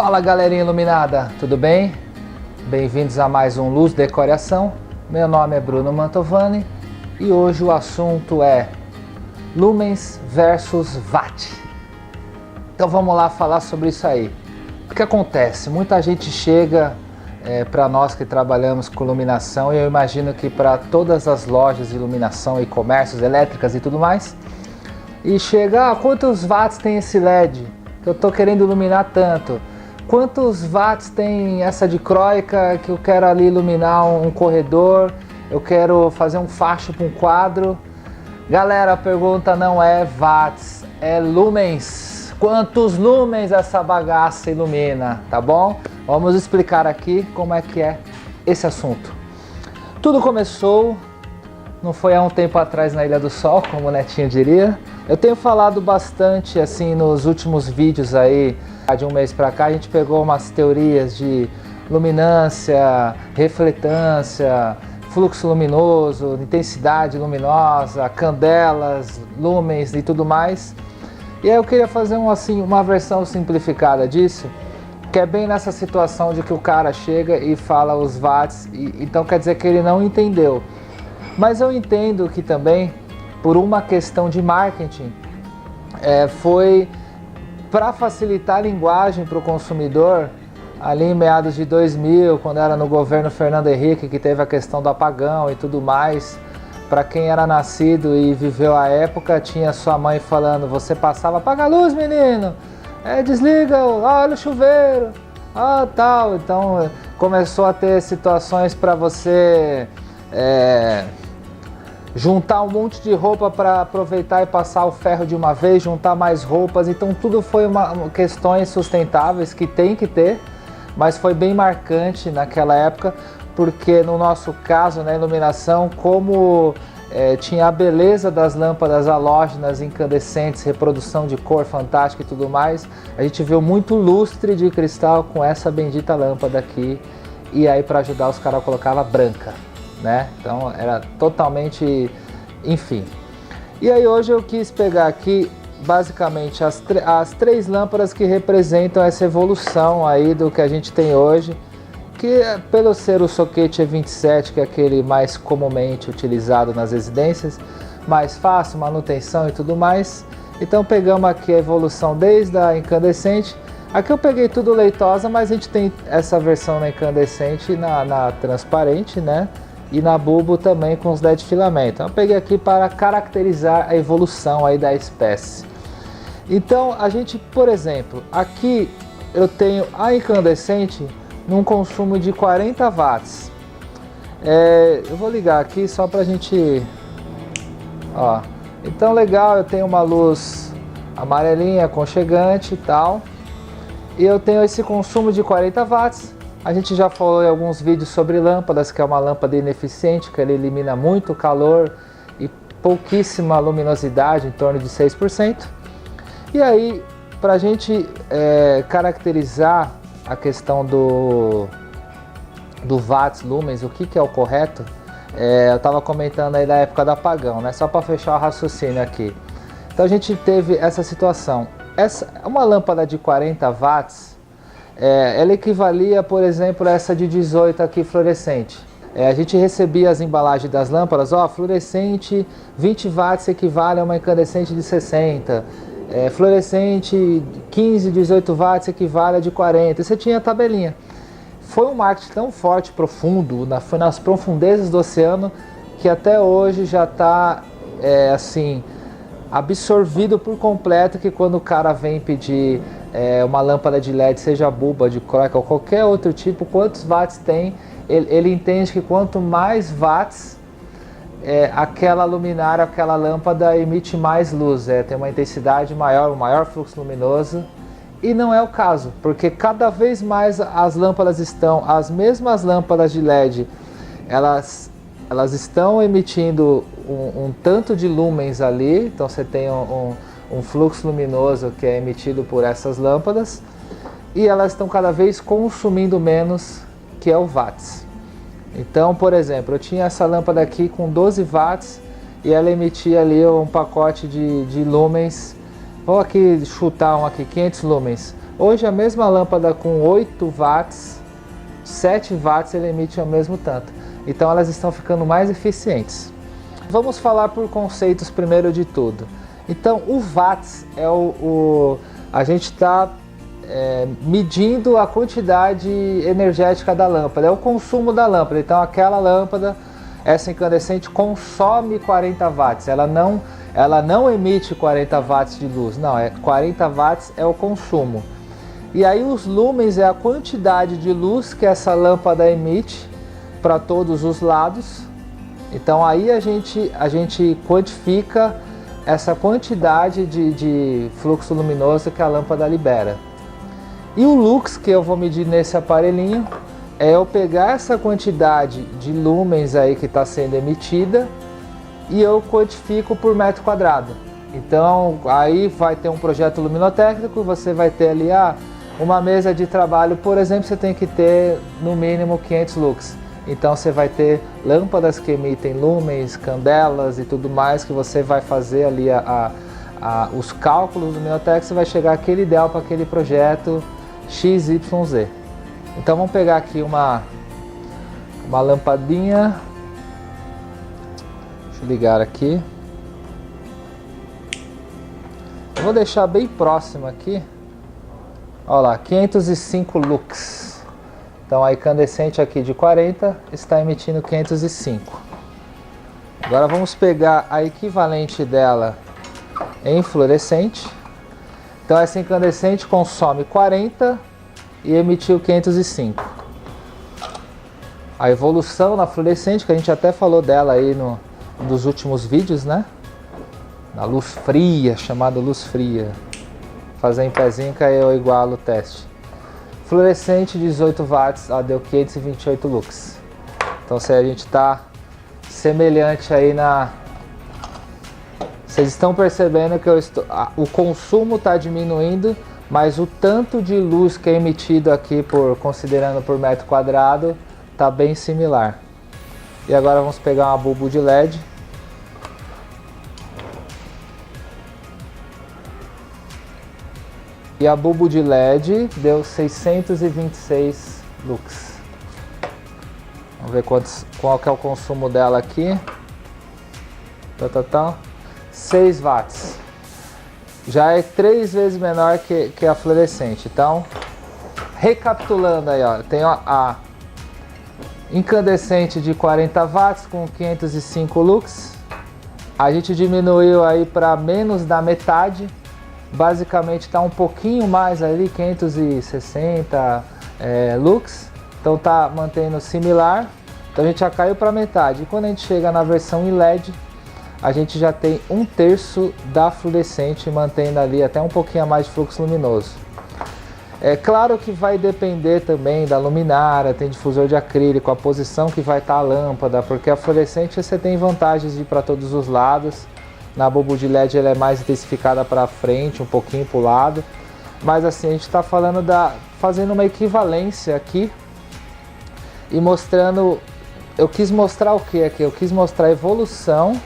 Fala galerinha iluminada, tudo bem? Bem-vindos a mais um Luz Decoração. Meu nome é Bruno Mantovani e hoje o assunto é Lumens versus Watt. Então vamos lá falar sobre isso aí. O que acontece? Muita gente chega para nós que trabalhamos com iluminação, e eu imagino que para todas as lojas de iluminação e comércios elétricas e tudo mais, e chega, quantos watts tem esse LED? Que eu estou querendo iluminar tanto. Quantos watts tem essa dicróica que eu quero ali iluminar um corredor, eu quero fazer um facho para um quadro. Galera, a pergunta não é watts, é lumens. Quantos lumens essa bagaça ilumina, tá bom? Vamos explicar aqui como é que é esse assunto. Tudo começou, não foi há um tempo atrás na Ilha do Sol, como o Netinho diria. Eu tenho falado bastante assim nos últimos vídeos aí, de um mês para cá, a gente pegou umas teorias de luminância, refletância, fluxo luminoso, intensidade luminosa, candelas, lumens e tudo mais. E aí eu queria fazer uma versão simplificada disso, que é bem nessa situação de que o cara chega e fala os watts, então quer dizer que ele não entendeu. Mas eu entendo que também, por uma questão de marketing, foi para facilitar a linguagem para o consumidor, ali em meados de 2000, quando era no governo Fernando Henrique, que teve a questão do apagão e tudo mais. Para quem era nascido e viveu a época, tinha sua mãe falando, você passava, apaga a luz menino, desliga, olha o chuveiro, tal. Então começou a ter situações para você juntar um monte de roupa para aproveitar e passar o ferro de uma vez, juntar mais roupas. Então tudo foi questões sustentáveis que tem que ter, mas foi bem marcante naquela época, porque no nosso caso, na iluminação, como tinha a beleza das lâmpadas halógenas incandescentes, reprodução de cor fantástica e tudo mais, a gente viu muito lustre de cristal com essa bendita lâmpada aqui, e aí para ajudar os caras colocava branca, né? Então era totalmente, enfim. E aí hoje eu quis pegar aqui basicamente as três lâmpadas que representam essa evolução aí do que a gente tem hoje, que pelo ser o soquete E27, que é aquele mais comumente utilizado nas residências, mais fácil, manutenção e tudo mais. Então pegamos aqui a evolução desde a incandescente. Aqui eu peguei tudo leitosa, mas a gente tem essa versão na incandescente e na transparente, né? E na bulbo também com os LED filamento. Então eu peguei aqui para caracterizar a evolução aí da espécie. Então a gente, por exemplo, aqui eu tenho a incandescente num consumo de 40 watts. Eu vou ligar aqui só para a gente... Então legal, eu tenho uma luz amarelinha, aconchegante e tal. E eu tenho esse consumo de 40 watts. A gente já falou em alguns vídeos sobre lâmpadas, que é uma lâmpada ineficiente, que ela elimina muito calor e pouquíssima luminosidade, em torno de 6%. E aí, para a gente caracterizar a questão do watts, lumens, o que é o correto, eu estava comentando aí da época do apagão, né? Só para fechar o raciocínio aqui. Então a gente teve essa situação. Uma lâmpada de 40 watts, ela equivalia, por exemplo, a essa de 18 aqui fluorescente. A gente recebia as embalagens das lâmpadas, fluorescente 20 watts equivale a uma incandescente de 60, fluorescente 15, 18 watts equivale a de 40, você tinha a tabelinha. Foi um marketing tão forte, profundo, foi nas profundezas do oceano, que até hoje já está assim, absorvido por completo, que quando o cara vem pedir uma lâmpada de LED, seja bulba, de croica ou qualquer outro tipo, quantos watts tem, ele entende que quanto mais watts, aquela luminária, aquela lâmpada emite mais luz, tem uma intensidade maior, um maior fluxo luminoso. E não é o caso, porque cada vez mais as mesmas lâmpadas de LED, elas estão emitindo um tanto de lumens ali, então você tem um fluxo luminoso que é emitido por essas lâmpadas, e elas estão cada vez consumindo menos, que é o watts. Então, por exemplo, eu tinha essa lâmpada aqui com 12 watts e ela emitia ali um pacote de lumens. Vou aqui chutar 500 lumens. Hoje a mesma lâmpada com 8 watts, 7 watts ele emite ao mesmo tanto. Então elas estão ficando mais eficientes. Vamos falar por conceitos primeiro de tudo. Então o watts é a gente está medindo a quantidade energética da lâmpada, é o consumo da lâmpada. Então aquela lâmpada, essa incandescente, consome 40 watts, ela não emite 40 watts de luz, não, 40 watts é o consumo. E aí os lumens é a quantidade de luz que essa lâmpada emite para todos os lados. Então aí a gente quantifica essa quantidade de fluxo luminoso que a lâmpada libera. E o lux que eu vou medir nesse aparelhinho é eu pegar essa quantidade de lumens aí que está sendo emitida e eu quantifico por metro quadrado. Então aí vai ter um projeto luminotécnico, você vai ter ali uma mesa de trabalho, por exemplo, você tem que ter no mínimo 500 lux. Então você vai ter lâmpadas que emitem lumens, candelas e tudo mais, que você vai fazer ali os cálculos do luminotécnico, você vai chegar àquele ideal para aquele projeto XYZ. Então vamos pegar aqui uma lampadinha. Deixa eu ligar aqui. Eu vou deixar bem próximo aqui. Olha lá, 505 lux. Então a incandescente aqui de 40 está emitindo 505. Agora vamos pegar a equivalente dela em fluorescente. Então essa incandescente consome 40 e emitiu 505. A evolução na fluorescente, que a gente até falou dela aí nos últimos vídeos, né? Na luz fria, chamada luz fria. Fazer em pezinho que aí eu igualo o teste. Fluorescente 18 watts, deu 528 lux. Então se a gente está semelhante aí Vocês estão percebendo que o consumo está diminuindo, mas o tanto de luz que é emitido aqui, considerando por metro quadrado, está bem similar. E agora vamos pegar uma bulbo de LED. E a bulbo de LED deu 626 lux. Vamos ver qual que é o consumo dela aqui. 6 watts. Já é 3 vezes menor que a fluorescente. Então, recapitulando aí, tem a incandescente de 40 watts com 505 lux. A gente diminuiu aí para menos da metade. Basicamente está um pouquinho mais ali, 560 lux. Então está mantendo similar. Então a gente já caiu para metade. E quando a gente chega na versão em LED, a gente já tem 1/3 da fluorescente, mantendo ali até um pouquinho a mais de fluxo luminoso. É claro que vai depender também da luminária, tem difusor de acrílico, a posição que vai estar a lâmpada, porque a fluorescente você tem vantagens de ir para todos os lados. Na bulbo de LED ela é mais intensificada para frente, um pouquinho para o lado. Mas assim, a gente está falando fazendo uma equivalência aqui e mostrando. Eu quis mostrar o que aqui? Eu quis mostrar a evolução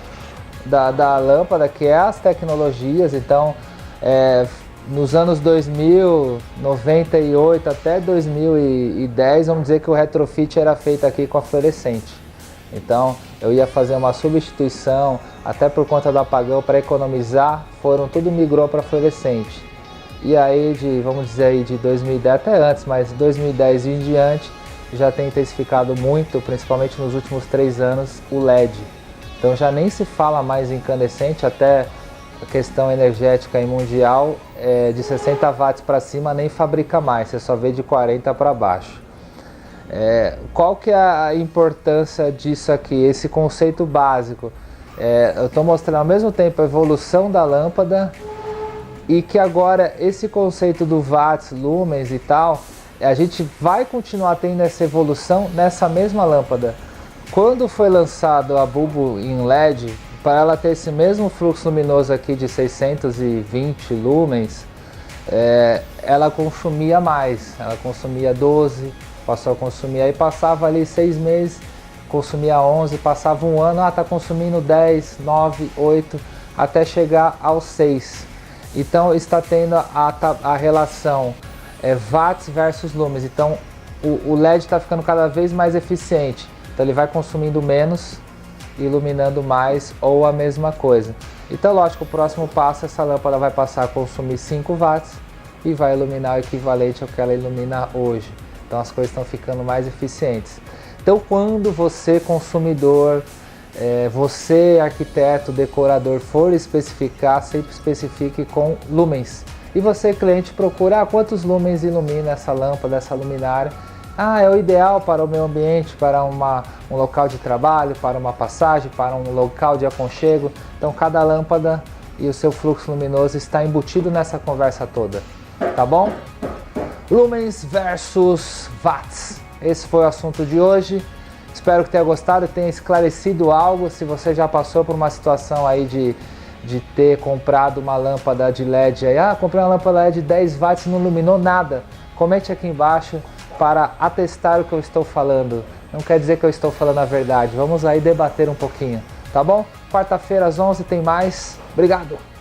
da lâmpada, que é as tecnologias. Então, nos anos 2000, 98 até 2010, vamos dizer que o retrofit era feito aqui com a fluorescente. Então, eu ia fazer uma substituição, até por conta do apagão, para economizar, tudo migrou para fluorescente. E aí, vamos dizer aí de 2010, até antes, mas 2010 e em diante, já tem intensificado muito, principalmente nos últimos 3 anos, o LED. Então já nem se fala mais em incandescente, até a questão energética e mundial, de 60 watts para cima nem fabrica mais, você só vê de 40 para baixo. Qual que é a importância disso aqui, esse conceito básico? Eu estou mostrando ao mesmo tempo a evolução da lâmpada e que agora esse conceito do watts, lumens e tal, a gente vai continuar tendo essa evolução nessa mesma lâmpada. Quando foi lançado a bulbo em LED, para ela ter esse mesmo fluxo luminoso aqui de 620 lumens, ela consumia mais, ela consumia 12, passou a consumir, aí passava ali 6 meses, consumia 11, passava um ano, está consumindo 10, 9, 8, até chegar aos 6. Então está tendo a relação watts versus lumens. Então o LED está ficando cada vez mais eficiente. Então ele vai consumindo menos, iluminando mais ou a mesma coisa. Então lógico, o próximo passo, essa lâmpada vai passar a consumir 5 watts e vai iluminar o equivalente ao que ela ilumina hoje. Então as coisas estão ficando mais eficientes. Então quando você consumidor, você arquiteto, decorador for especificar, sempre especifique com lumens. E você cliente procura quantos lumens ilumina essa lâmpada, essa luminária. É o ideal para o meu ambiente, para um local de trabalho, para uma passagem, para um local de aconchego. Então cada lâmpada e o seu fluxo luminoso está embutido nessa conversa toda, tá bom? Lumens versus watts. Esse foi o assunto de hoje. Espero que tenha gostado e tenha esclarecido algo. Se você já passou por uma situação aí de ter comprado uma lâmpada de LED aí, comprei uma lâmpada LED de 10 watts e não iluminou nada, comente aqui embaixo para atestar o que eu estou falando. Não quer dizer que eu estou falando a verdade. Vamos aí debater um pouquinho, tá bom? Quarta-feira às 11 tem mais. Obrigado!